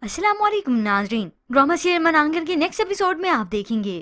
अस्सलाम वालेकुम नाजरीन। ड्रामा सीरियल मनांगन के नेक्स्ट एपिसोड में आप देखेंगे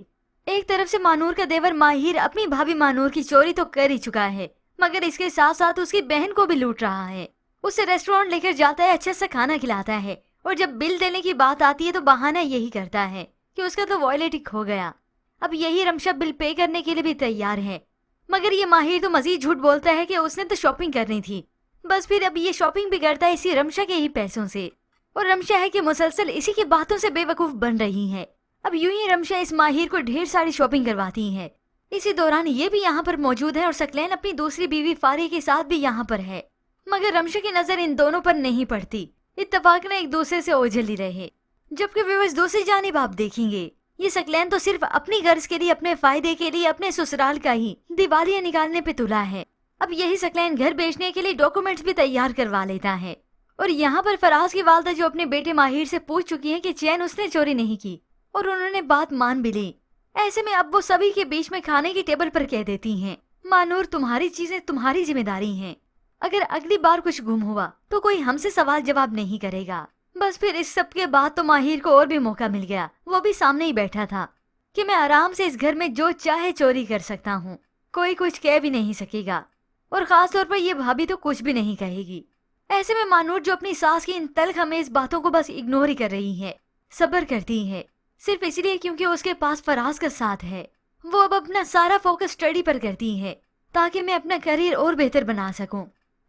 एक तरफ से मानूर का देवर माहिर अपनी भाभी मानूर की चोरी तो कर ही चुका है, मगर इसके साथ साथ उसकी बहन को भी लूट रहा है। उसे रेस्टोरेंट लेकर जाता है, अच्छा सा खाना खिलाता है और जब बिल देने की बात आती है तो बहाना यही करता है कि उसका तो वॉलेट ही खो गया। अब यही रमशा बिल पे करने के लिए भी तैयार है, मगर ये माहिर तो मजीद झूठ बोलता है कि उसने तो शॉपिंग करनी थी। बस फिर अब ये शॉपिंग भी करता है इसी रमशा के ही पैसों से, और रमशा है कि मुसलसल इसी की बातों से बेवकूफ बन रही है। अब यूं ही रमशा इस माहिर को ढेर सारी शॉपिंग करवाती है। इसी दौरान ये भी यहाँ पर मौजूद है और सकलैन अपनी दूसरी बीवी फारी के साथ भी यहाँ पर है, मगर रमशा की नजर इन दोनों पर नहीं पड़ती। इत्तेफाक ने एक दूसरे से ओझल ही रहे। जबकि व्यूअर्स दूसरी जानिब आप देखेंगे ये सकलैन तो सिर्फ अपनी गर्ज के लिए, अपने फायदे के लिए अपने ससुराल का ही दिवालिया निकालने पे तुला है। अब यही सकलैन घर बेचने के लिए डॉक्यूमेंट्स भी तैयार करवा लेता है। और यहाँ पर फराज की वालदा जो अपने बेटे माहिर से पूछ चुकी है कि चैन उसने चोरी नहीं की और उन्होंने बात मान भी ली। ऐसे में अब वो सभी के बीच में खाने की टेबल पर कह देती हैं, मानूर तुम्हारी चीजें तुम्हारी जिम्मेदारी हैं। अगर अगली बार कुछ गुम हुआ तो कोई हमसे सवाल जवाब नहीं करेगा। बस फिर इस सब के बाद तो माहिर को और भी मौका मिल गया। वो भी सामने ही बैठा था कि मैं आराम से इस घर में जो चाहे चोरी कर सकता हूँ, कोई कुछ कह भी नहीं सकेगा, और खास तौर पर ये भाभी तो कुछ भी नहीं कहेगी। ऐसे में मानूर जो अपनी सास की इन तल्ख हमें बातों को बस इग्नोर ही कर रही है, सब्र करती है, सिर्फ इसलिए क्योंकि उसके पास फराज का साथ है। वो अब अपना सारा फोकस स्टडी पर करती है ताकि मैं अपना करियर और बेहतर बना सकूं।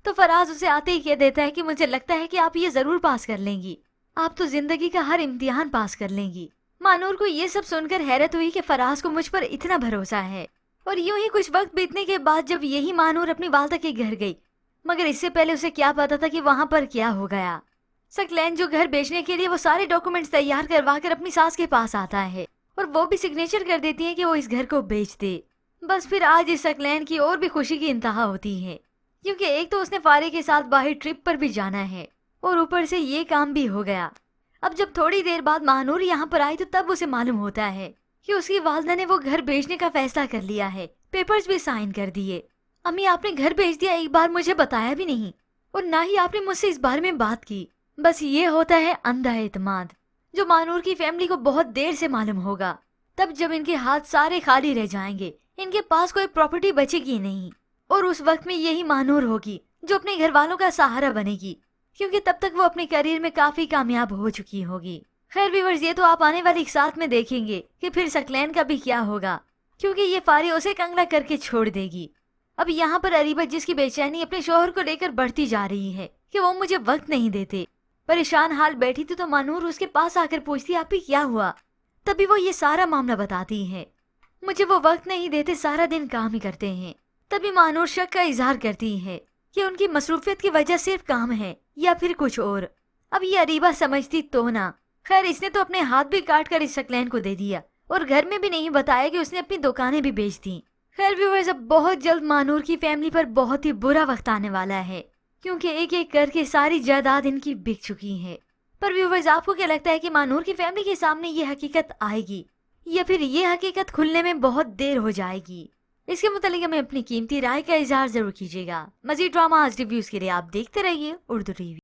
तो फराज उसे आते ही कह देता है कि मुझे लगता है कि आप ये जरूर पास कर लेंगी, आप तो जिंदगी का हर इम्तिहान पास कर लेंगी। मानूर को ये सब सुनकर हैरत हुई कि फराज को मुझ पर इतना भरोसा है। और यूं ही कुछ वक्त बीतने के बाद जब यही मानूर अपनी वालदा के घर गई, मगर इससे पहले उसे क्या पता था कि वहाँ पर क्या हो गया। सकलैन जो घर बेचने के लिए वो सारे डॉक्यूमेंट्स तैयार करवा कर अपनी सास के पास आता है और वो भी सिग्नेचर कर देती है कि वो इस घर को बेच दे। बस फिर आज इस सकलैन की और भी खुशी की इंतहा होती है, क्योंकि एक तो उसने फारे के साथ बाहर ट्रिप पर भी जाना है और ऊपर से ये काम भी हो गया। अब जब थोड़ी देर बाद महानूर यहाँ पर आई तो तब उसे मालूम होता है कि उसकी वालदा ने वो घर बेचने का फैसला कर लिया है, पेपर्स भी साइन कर दिए। अम्मी आपने घर भेज दिया, एक बार मुझे बताया भी नहीं, और ना ही आपने मुझसे इस बारे में बात की। बस ये होता है अंधा एतमाद, जो मानूर की फैमिली को बहुत देर से मालूम होगा, तब जब इनके हाथ सारे खाली रह जाएंगे, इनके पास कोई प्रॉपर्टी बचेगी नहीं, और उस वक्त में यही मानूर होगी जो अपने घर वालों का सहारा बनेगी, क्योंकि तब तक वो अपने करियर में काफी कामयाब हो चुकी होगी। खैर व्यूअर्स, ये तो आप आने वाली एक साथ में देखेंगे कि फिर सकलैन का भी क्या होगा, क्योंकि ये फारी उसे कंगला करके छोड़ देगी। अब यहाँ पर अरीबा जिसकी बेचैनी अपने शोहर को लेकर बढ़ती जा रही है कि वो मुझे वक्त नहीं देते, परेशान हाल बैठी थी तो मानूर उसके पास आकर पूछती आप ही क्या हुआ। तभी वो ये सारा मामला बताती है, मुझे वो वक्त नहीं देते, सारा दिन काम ही करते हैं। तभी मानूर शक का इजहार करती है कि उनकी मसरूफियत की वजह सिर्फ काम है या फिर कुछ और। अब ये अरीबा समझती तो ना। खैर इसने तो अपने हाथ भी काट कर इस सकलैन को दे दिया और घर में भी नहीं बताया कि उसने अपनी दुकानें भी बेच दी। खैर व्यूअर्स, अब बहुत जल्द मानूर की फैमिली पर बहुत ही बुरा वक्त आने वाला है, क्योंकि एक एक करके सारी जायदाद इनकी बिक चुकी है। पर व्यूअर्स, आपको क्या लगता है कि मानूर की फैमिली के सामने ये हकीकत आएगी या फिर ये हकीकत खुलने में बहुत देर हो जाएगी? इसके मुतालिक हमें अपनी कीमती राय का इजहार जरूर कीजिएगा। मजीद ड्रामा आज रिव्यूज के लिए आप देखते रहिए उर्दू टीवी।